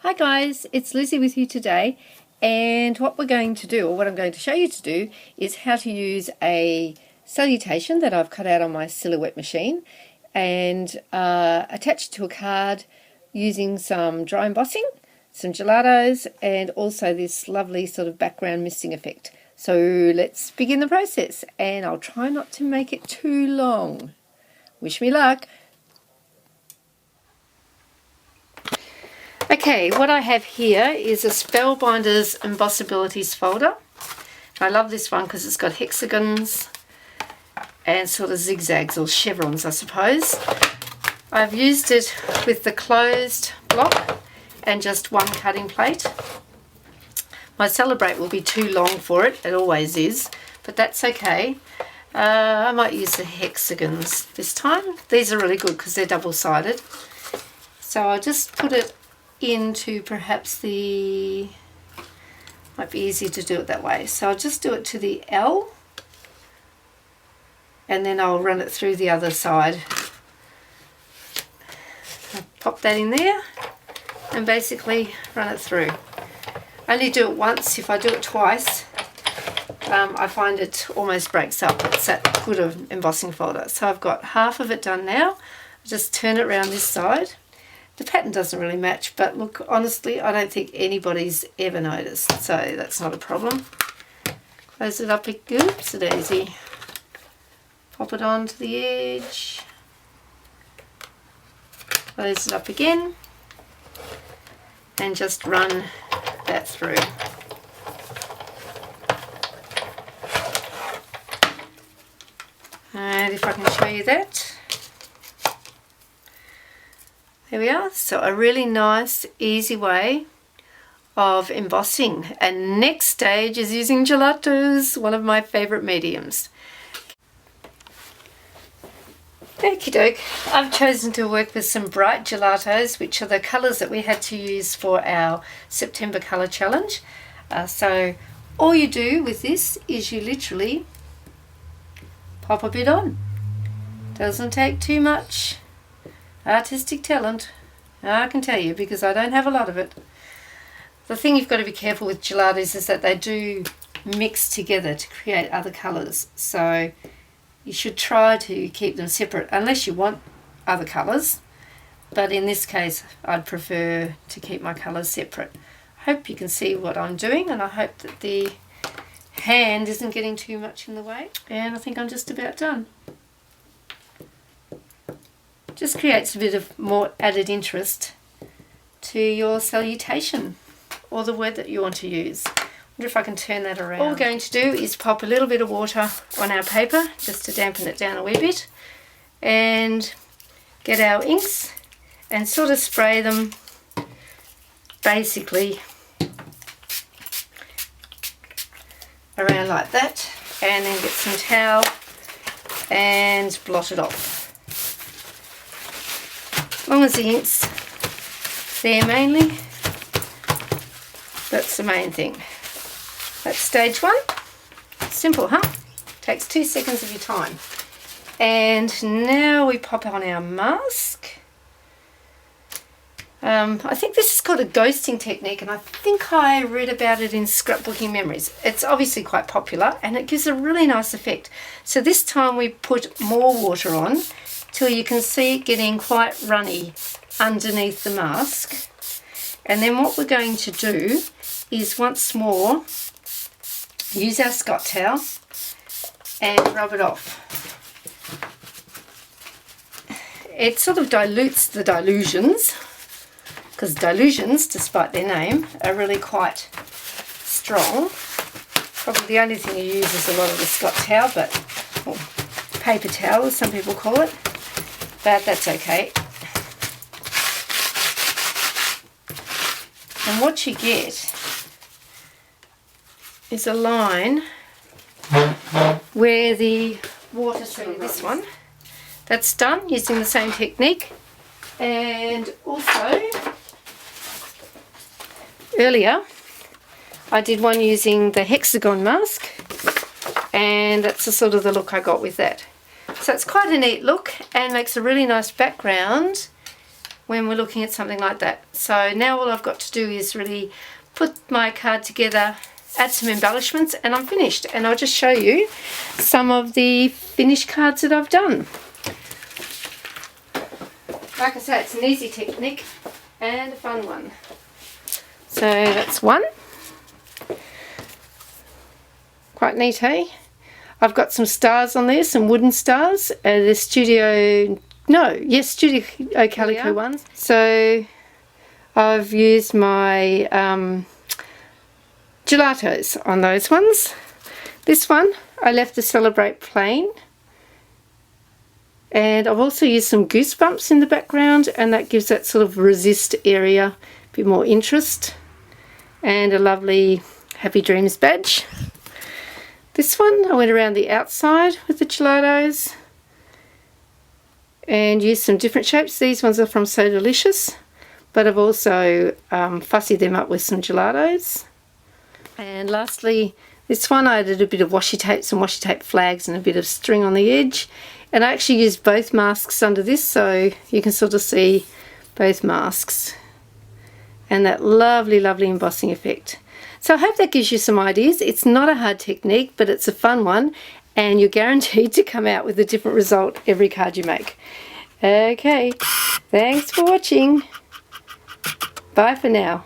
Hi guys, it's Lizzie with you today, and what we're going to do, or what I'm going to show you to do, is how to use a salutation that I've cut out on my silhouette machine and attach it to a card using some dry embossing, some gelatos, and also this lovely sort of background misting effect. So let's begin the process, and I'll try not to make it too long. Wish me luck. Okay, what I have here is a Spellbinders Embossabilities folder. I love this one because it's got hexagons and sort of zigzags or chevrons, I suppose. I've used it with the closed block and just one cutting plate. My Celebrate will be too long for it, it always is, but that's okay. I might use the hexagons this time. These are really good because they're double-sided. So I'll just put it into perhaps the, might be easier to do it that way. So I'll just do it to the L and then I'll run it through the other side. I'll pop that in there and basically run it through. I only do it once. If I do it twice, I find it almost breaks up. It's that good of embossing folder. So I've got half of it done now. I'll just turn it around this side. The pattern doesn't really match, but look, honestly, I don't think anybody's ever noticed, so that's not a problem. Close it up, oops, it easy. Pop it onto the edge. Close it up again, and just run that through. And if I can show you that. There we are. So a really nice, easy way of embossing. And next stage is using gelatos, one of my favourite mediums. Okie doke. I've chosen to work with some bright gelatos, which are the colours that we had to use for our September colour challenge. So all you do with this is you literally pop a bit on. Doesn't take too much artistic talent, I can tell you, because I don't have a lot of it. The thing you've got to be careful with gelatos is that they do mix together to create other colours, so you should try to keep them separate unless you want other colours, but in this case I'd prefer to keep my colours separate. I hope you can see what I'm doing, and I hope that the hand isn't getting too much in the way, and I think I'm just about done. Just creates a bit of more added interest to your salutation or the word that you want to use. I wonder if I can turn that around. All we're going to do is pop a little bit of water on our paper just to dampen it down a wee bit, and get our inks and sort of spray them basically around like that, and then get some towel and blot it off. As long as the ink's there mainly, that's the main thing. That's stage one. Simple, huh? Takes 2 seconds of your time. And now we pop on our mask. I think this is called a ghosting technique, and I think I read about it in Scrapbooking Memories. It's obviously quite popular and it gives a really nice effect. So this time we put more water on till you can see it getting quite runny underneath the mask. And then what we're going to do is once more use our Scott towel and rub it off. It sort of dilutes the dilutions, because dilutions, despite their name, are really quite strong. Probably the only thing you use is a lot of the Scott towel, but or paper towel as some people call it. But that's okay. And what you get is a line where the water through this one. That's done using the same technique. And also, earlier I did one using the hexagon mask, and that's the sort of the look I got with that. So it's quite a neat look and makes a really nice background when we're looking at something like that. So now all I've got to do is really put my card together, add some embellishments, and I'm finished. And I'll just show you some of the finished cards that I've done. Like I said, it's an easy technique and a fun one. So that's one. Quite neat, hey? I've got some stars on there, some wooden stars. The Studio Calico ones. So I've used my Gelatos on those ones. This one I left to celebrate plain. And I've also used some goosebumps in the background, and that gives that sort of resist area a bit more interest. And a lovely Happy Dreams badge. This one I went around the outside with the Gelatos and used some different shapes. These ones are from So Delicious, but I've also fussied them up with some Gelatos. And lastly, this one I added a bit of washi tape, some washi tape flags and a bit of string on the edge. And I actually used both masks under this, so you can sort of see both masks. And that lovely, lovely embossing effect. So I hope that gives you some ideas. It's not a hard technique, but it's a fun one, and you're guaranteed to come out with a different result every card you make. Okay, thanks for watching. Bye for now.